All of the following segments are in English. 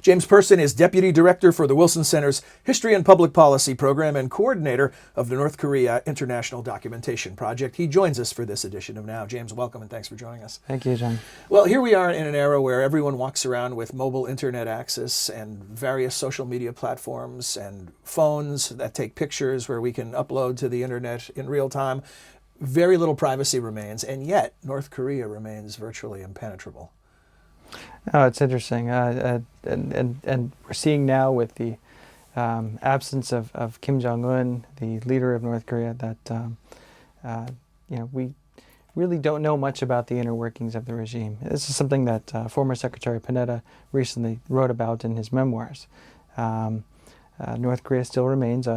James Person is Deputy Director for the Wilson Center's History and Public Policy Program and coordinator of the North Korea International Documentation Project. He joins us for this edition of Now. James, welcome and thanks for joining us. Thank you, John. Well, here we are in an era where everyone walks around with mobile internet access and various social media platforms and phones that take pictures where we can upload to the internet in real time. Very little privacy remains, and yet North Korea remains virtually impenetrable. Oh, it's interesting, and we're seeing now with the absence of Kim Jong Un, the leader of North Korea, that we really don't know much about the inner workings of the regime. This is something that former Secretary Panetta recently wrote about in his memoirs. North Korea still remains,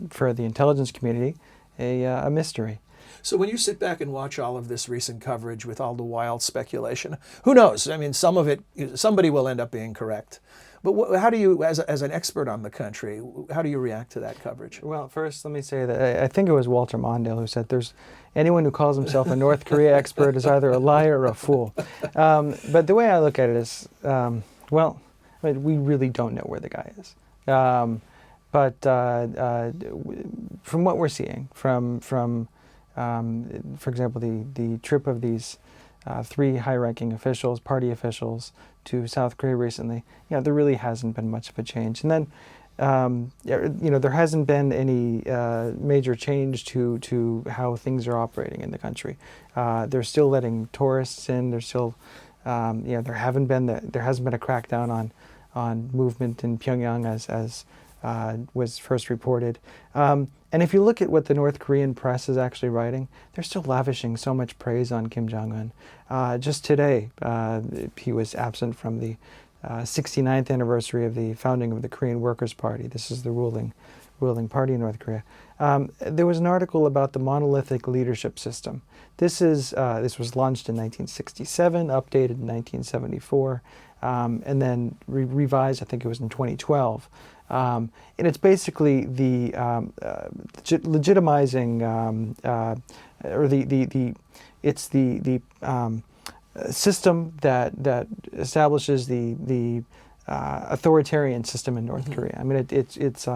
for the intelligence community, a mystery. So when you sit back and watch all of this recent coverage with all the wild speculation, who knows? I mean, some of it, somebody will end up being correct. But how do you, as an expert on the country, how do you react to that coverage? Well, first, let me say that I think it was Walter Mondale who said anyone who calls himself a North Korea expert is either a liar or a fool. But the way I look at it is, we really don't know where the guy is. But from what we're seeing, for example, the trip of these three high-ranking officials, party officials, to South Korea recently, there really hasn't been much of a change. And then, there hasn't been any major change to how things are operating in the country. They're still letting tourists in. They're still, there hasn't been a crackdown on movement in Pyongyang as was first reported. And if you look at what the North Korean press is actually writing, they're still lavishing so much praise on Kim Jong Un. Just today, he was absent from the 69th anniversary of the founding of the Korean Workers' Party. This is the ruling party in North Korea. There was an article about the monolithic leadership system. This was launched in 1967, updated in 1974, and then revised, I think it was in 2012. And it's basically the legitimizing, it's the system that establishes the authoritarian system in North Korea. I mean, it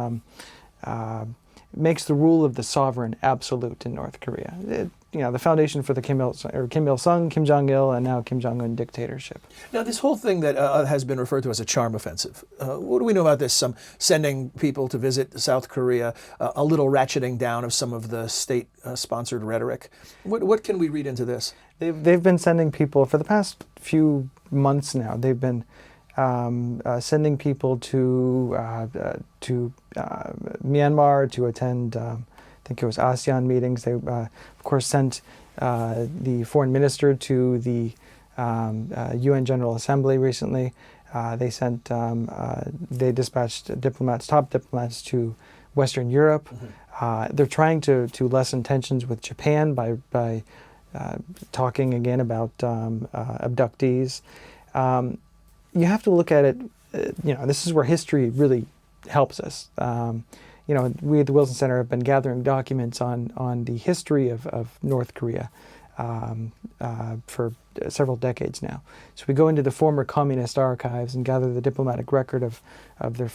makes the rule of the sovereign absolute in North Korea. The foundation for the Kim Il-sung, Kim Jong-il, and now Kim Jong-un dictatorship. Now, this whole thing that has been referred to as a charm offensive, what do we know about this? Sending people to visit South Korea, a little ratcheting down of some of the state-sponsored rhetoric. What can we read into this? They've been sending people, for the past few months now, they've been sending people to Myanmar to attend, I think it was ASEAN meetings. They, of course, sent the foreign minister to the UN General Assembly recently. They dispatched top diplomats to Western Europe. They're trying to lessen tensions with Japan by talking again about abductees. You have to look at it, this is where history really helps us. We at the Wilson Center have been gathering documents on the history of North Korea for several decades now. So we go into the former communist archives and gather the diplomatic record of their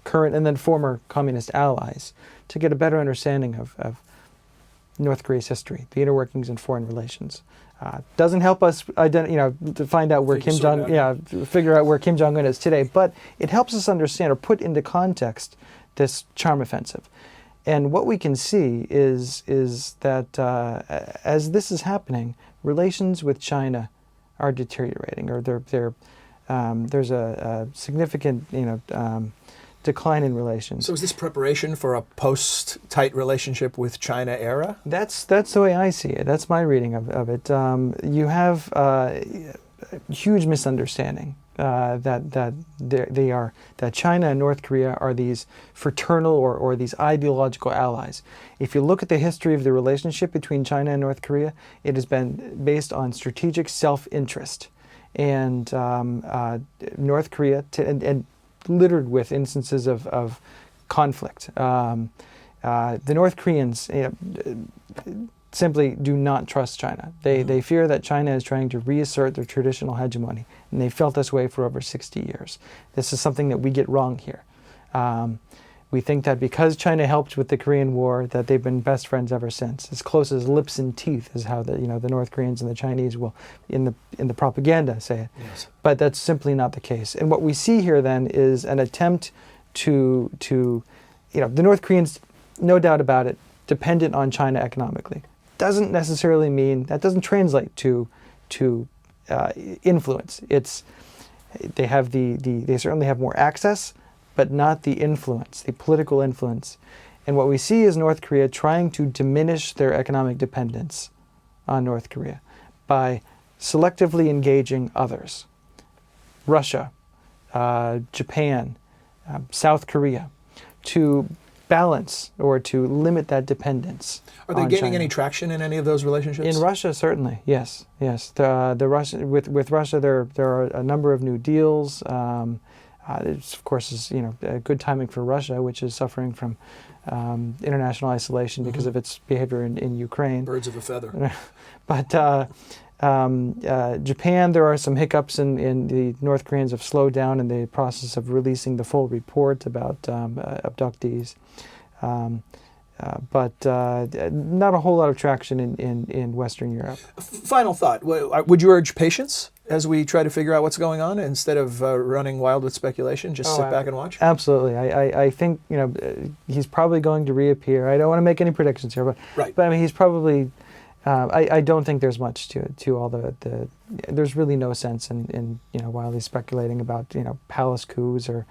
current and then former communist allies to get a better understanding of North Korea's history, the inner workings in foreign relations. Doesn't help us to find out where figure out where Kim Jong Un is today, but it helps us understand or put into context this charm offensive. And what we can see is that as this is happening, relations with China are deteriorating, or there's a significant decline in relations. So is this preparation for a post-tight relationship with China era? That's the way I see it. That's my reading of it. You have a huge misunderstanding that China and North Korea are these fraternal or these ideological allies. If you look at the history of the relationship between China and North Korea, it has been based on strategic self-interest. And North Korea, and littered with instances of conflict. The North Koreans simply do not trust China. They fear that China is trying to reassert their traditional hegemony, and they felt this way for over 60 years. This is something that we get wrong here. We think that because China helped with the Korean War, that they've been best friends ever since. As close as lips and teeth is how the North Koreans and the Chinese will, in the propaganda, say it. Yes. But that's simply not the case. And what we see here then is an attempt to the North Koreans, no doubt about it, dependent on China economically. Doesn't necessarily mean, that doesn't translate to influence. They have they certainly have more access, but not the influence, the political influence. And what we see is North Korea trying to diminish their economic dependence on North Korea by selectively engaging others. Russia, Japan, South Korea, to balance or to limit that dependence. Are they on gaining China. any traction in any of those relationships? In Russia, certainly, yes. With Russia, there are a number of new deals. It's, of course, is good timing for Russia, which is suffering from international isolation because of its behavior in Ukraine. Birds of a feather. But Japan, there are some hiccups in the North Koreans have slowed down in the process of releasing the full report about abductees. But not a whole lot of traction in Western Europe. Final thought. Would you urge patience as we try to figure out what's going on instead of running wild with speculation? Just sit back and watch? Absolutely. I think he's probably going to reappear. I don't want to make any predictions here, but Right. but I mean he's probably. I don't think there's much to all the. There's really no sense in while he's speculating about palace coups or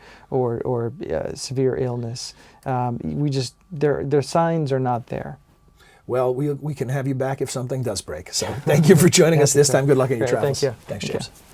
severe illness. Their signs are not there. Well, we can have you back if something does break. So thank you for joining us this time. Good luck in your Great, travels. thank you. Thanks, Thank James. you.